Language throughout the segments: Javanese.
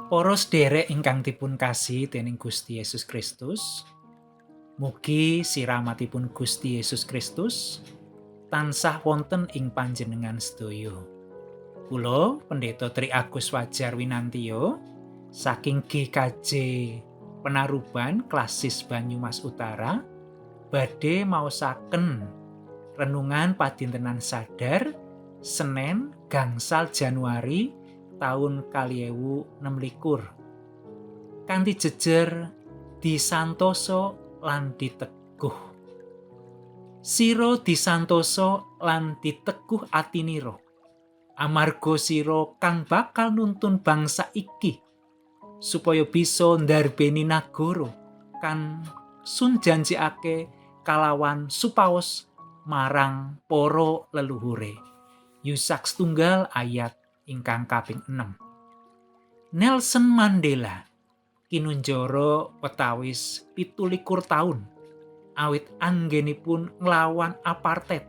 Para sedherek ingkang dipun kasihi dening Gusti Yesus Kristus, mugi siramatipun Gusti Yesus Kristus tansah wonten ing panjenengan sedaya. Kula Pendeta Tri Agus Wajar Winantio saking GKJ Penaruban Klasis Banyumas Utara badhe maosaken renungan padintenan sadar Senin gangsal Januari tahun 2026 kanthi jejer disantosa lan diteguh. Sira disantosa lan diteguh atinira amarga sira kang bakal nuntun bangsa iki supaya bisa ndarbeni nagara kan sun janjikake kalawan supaos marang para leluhure. Yusak setunggal ayat ingkang kaping 6. Nelson Mandela kinunjara watawis 17 taun awit anggenipun nglawan apartheid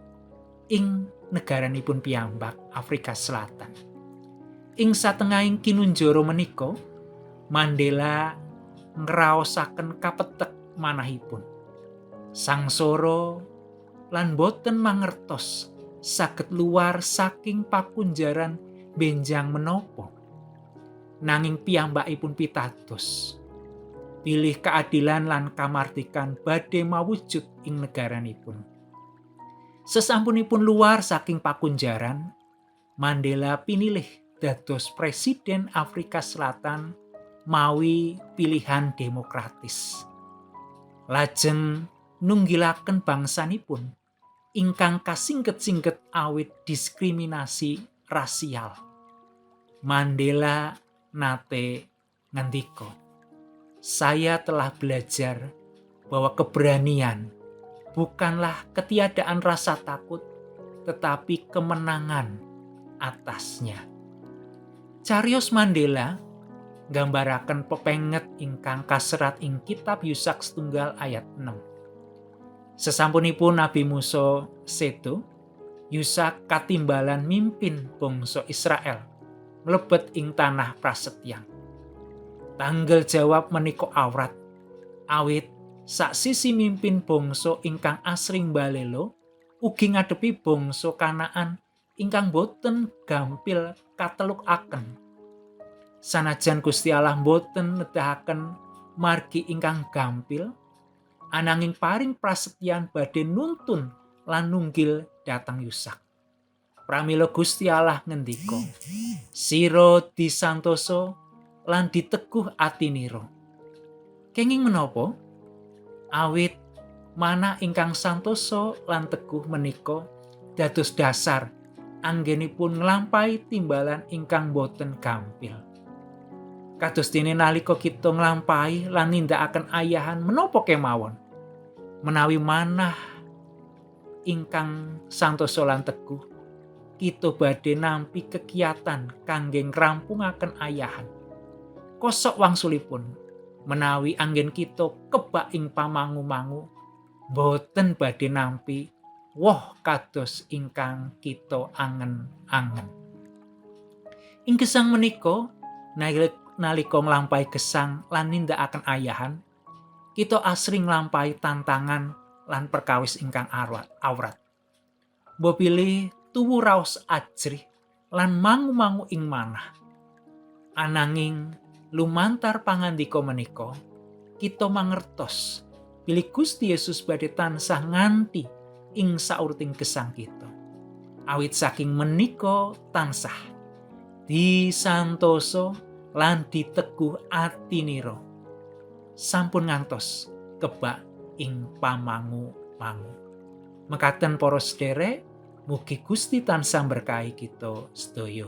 ing negaranipun piyambak Afrika Selatan. Ing satengahing kinunjara menika Mandela ngraosaken kapetek manahipun sangsara lan boten mangertos saged luar saking pakunjaran benjang menapa. Nanging piyambakipun pitados pilih keadilan lan kamardikan badhe mawujud ing negaranipun. Sesampunipun luar saking pakunjaran, Mandela pinilih dados Presiden Afrika Selatan mawi pilihan demokratis. Lajeng nunggilaken bangsanipun ingkang kasingget-singget awit diskriminasi rasial. Mandela nate ngendika, "Saya telah belajar bahwa keberanian bukanlah ketiadaan rasa takut, tetapi kemenangan atasnya." Cariyos Mandela nggambaraken pepenget ingkang kaserat ing kitab Yusak setunggal ayat 6. Sesampunipun Nabi Musa sedo, Yusak katimbalan mimpin bangsa Israel mlebet ing tanah prasetyang. Tanggel jawab menika awrat, awit sak sisi mimpin bangsa ingkang asring balelo ugi ngadepi bangsa Kanaan ingkang boten gampil katelukaken. Sanajan Gusti Allah boten nedahaken margi ingkang gampil, ananging paring prasetyan badhe nuntun lan nunggil dhateng Yusak. Pramila Gusti Allah ngendika, "Sira disantosa lan diteguh atinira." Kenging menapa? Awit manah ingkang santosa lan teguh menika dados dasar anggenipun nglampahi timbalan ingkang boten gampil. Kados dene nalika kita nglampahi lan nindakaken ayahan menapa kemawon, menawi manah ingkang santosa lan teguh, kita badhe nampi kegiatan kangge ngrampungaken ayahan. Kosok wangsulipun menawi anggen kita kebak ing pamangu-mangu, boten badhe nampi woh kados ingkang kita angen-angen. Ing gesang menika nalika nglampahi gesang lan nindakaken ayahan, kita asring nglampahi tantangan lan perkawis ingkang awrat. Mbok pilih tuwu raos ajrih lan mangu-mangu ing manah. Ananging lumantar pangandika menika, kita mangertos bilih Gusti Yesus badhe tansah nganti ing saurting gesang kita. Awit saking menika tansah disantosa lan diteguh atinira. Sampun ngantos kebak ing pamangu-mangu. Mekaten para sedherek, mugi Gusti tansah berkahi kita sedaya.